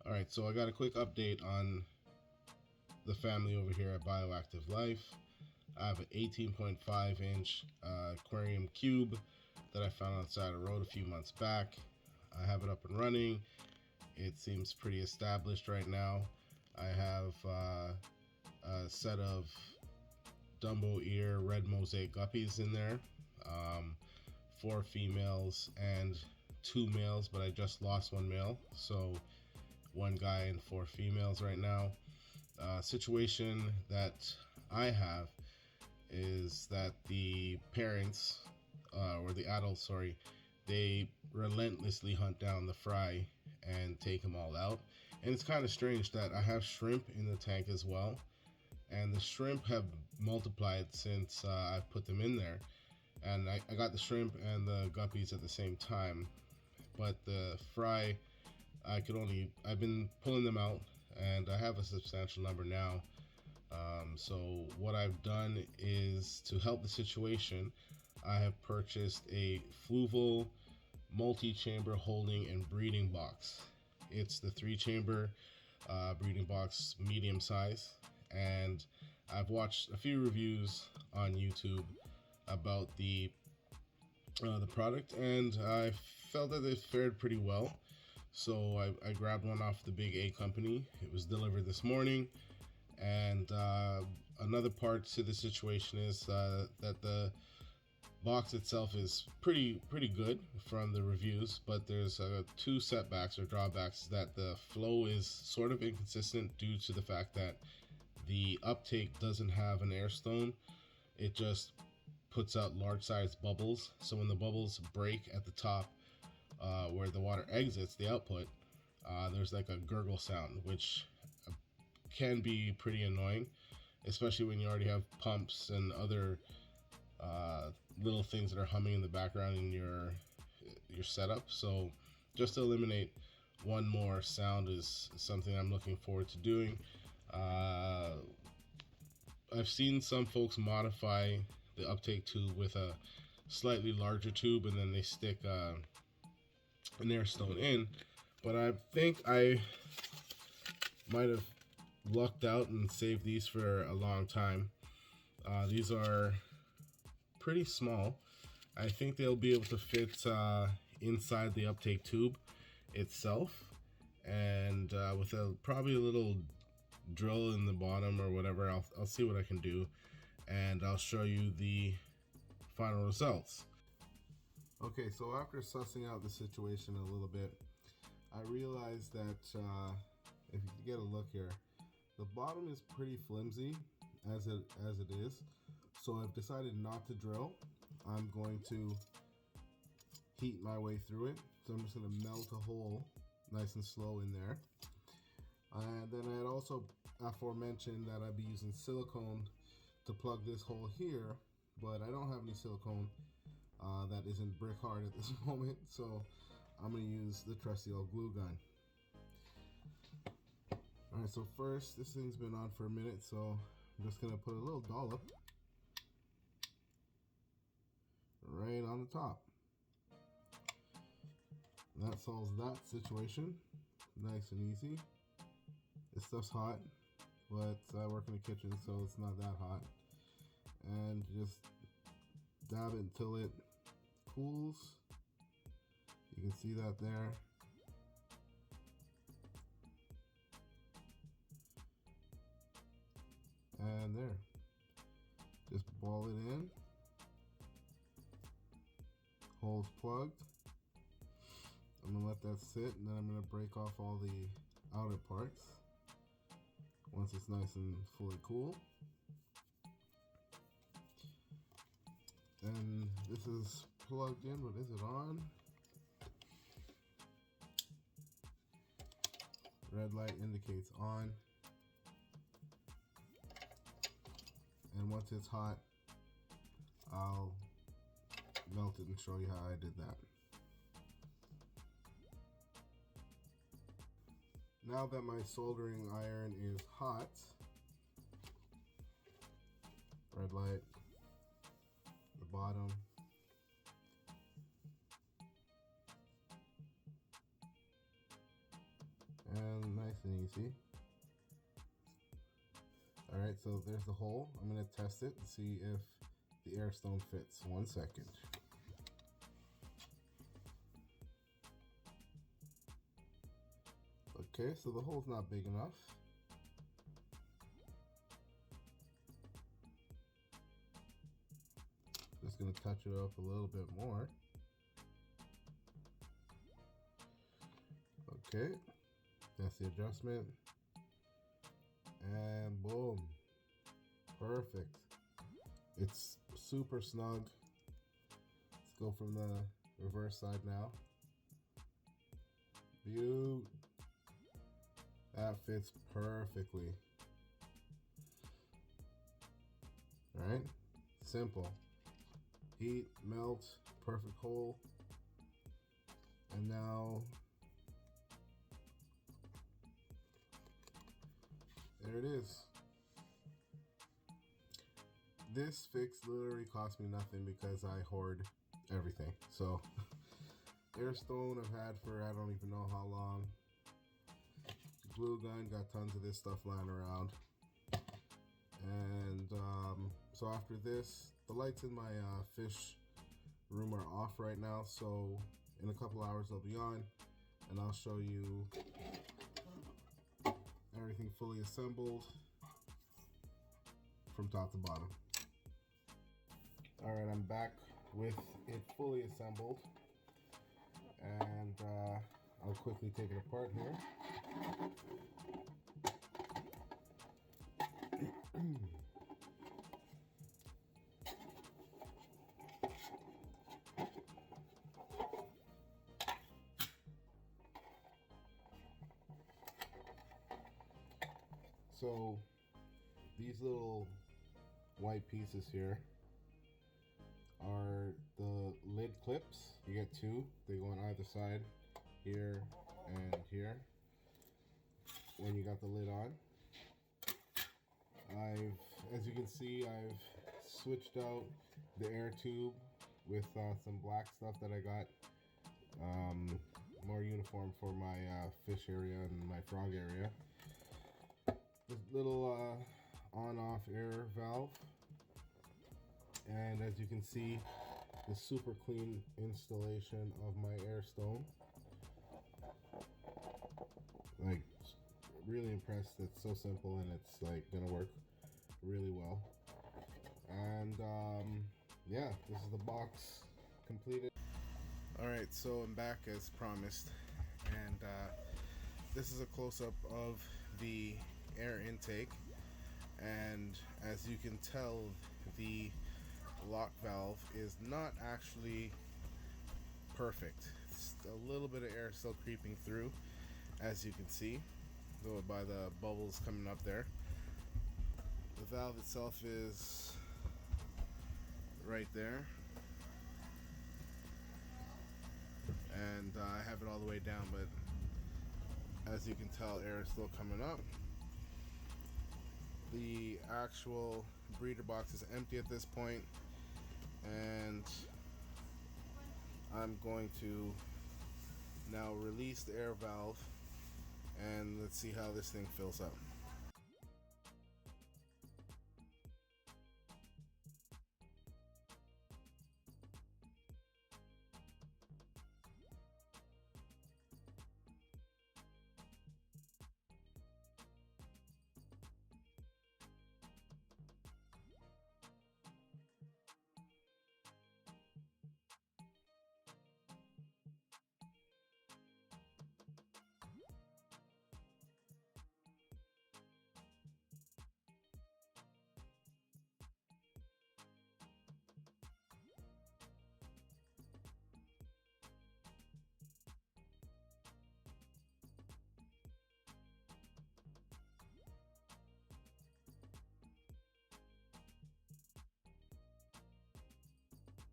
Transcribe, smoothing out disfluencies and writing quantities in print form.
Alright, so I got a quick update on the family over here at Bioactive Life. I have an 18.5 inch aquarium cube that I found on the side of the road a few months back. I have it up and running. It seems pretty established right now. I have a set of Dumbo ear red mosaic guppies in there, 4 females and 2 males, but I just lost 1 male, so 1 guy and 4 females right now. Situation that I have is that the parents, or the adults, sorry, they relentlessly hunt down the fry and take them all out. And it's kind of strange that I have shrimp in the tank as well, and the shrimp have multiplied since I've put them in there. And I got the shrimp and the guppies at the same time, but the fry, I've been pulling them out, and I have a substantial number now. So what I've done is, to help the situation, I have purchased a Fluval multi-chamber holding and breeding box. It's the 3-chamber breeding box, medium size, and I've watched a few reviews on YouTube about the product, and I felt that it fared pretty well. So I grabbed one off the big A company. It was delivered this morning. And another part to the situation is that the box itself is pretty good from the reviews, but there's 2 setbacks or drawbacks. That the flow is sort of inconsistent due to the fact that the uptake doesn't have an air stone. It just puts out large sized bubbles. So when the bubbles break at the top, where the water exits the output, there's like a gurgle sound, which can be pretty annoying, especially when you already have pumps and other little things that are humming in the background in your setup. So just to eliminate one more sound is something I'm looking forward to doing. I've seen some folks modify the uptake tube with a slightly larger tube, and then they stick an air stone in, but I think I might have lucked out and saved these for a long time. These are pretty small. I think they'll be able to fit inside the uptake tube itself, and with probably a little drill in the bottom or whatever, I'll see what I can do, and I'll show you the final results. Okay, so after sussing out the situation a little bit, I realized that if you can get a look here, the bottom is pretty flimsy as it is. So I've decided not to drill. I'm going to heat my way through it. So I'm just going to melt a hole nice and slow in there. And then I had also aforementioned that I'd be using silicone to plug this hole here, but I don't have any silicone that isn't brick hard at this moment, so I'm going to use the trusty old glue gun. Alright, so first, this thing's been on for a minute, so I'm just going to put a little dollop right on the top. That solves that situation. Nice and easy. This stuff's hot, but I work in the kitchen, so it's not that hot. And just dab it until it cools. You can see that there. And there. Just ball it in. Hole's plugged. I'm gonna let that sit, and then I'm gonna break off all the outer parts once it's nice and fully cool. And this is plugged in, but is it on? Red light indicates on. And once it's hot, I'll melt it and show you how I did that. Now that my soldering iron is hot, red light, the bottom, and nice nice and easy. Alright, so there's the hole. I'm going to test it and see if the air stone fits. 1 second. Okay, so the hole's not big enough. Just going to touch it up a little bit more. Okay, that's the adjustment. And boom, perfect. It's super snug. Let's go from the reverse side now. That fits perfectly. All right, simple. Heat, melt, perfect hole. And now, there it is. This fix literally cost me nothing because I hoard everything. So, air stone I've had for I don't even know how long. Glue gun, got tons of this stuff lying around. And so after this, the lights in my fish room are off right now. So in a couple hours they'll be on, and I'll show you everything fully assembled from top to bottom. All right, I'm back with it fully assembled, and I'll quickly take it apart here. So these little white pieces here are the lid clips. You get two. They go on either side, here and here, when you got the lid on. As you can see, I've switched out the air tube with some black stuff that I got, more uniform for my fish area and my frog area. This little on-off air valve, and as you can see, the super clean installation of my air stone. Like, really impressed. It's so simple and it's like gonna work really well. And yeah, this is the box completed. All right, so I'm back as promised, and this is a close-up of the air intake, and as you can tell, the lock valve is not actually perfect. It's a little bit of air still creeping through, as you can see, though, by the bubbles coming up there. The valve itself is right there, and I have it all the way down, but as you can tell, air is still coming up. The actual breeder box is empty at this point, and I'm going to now release the air valve, and let's see how this thing fills up.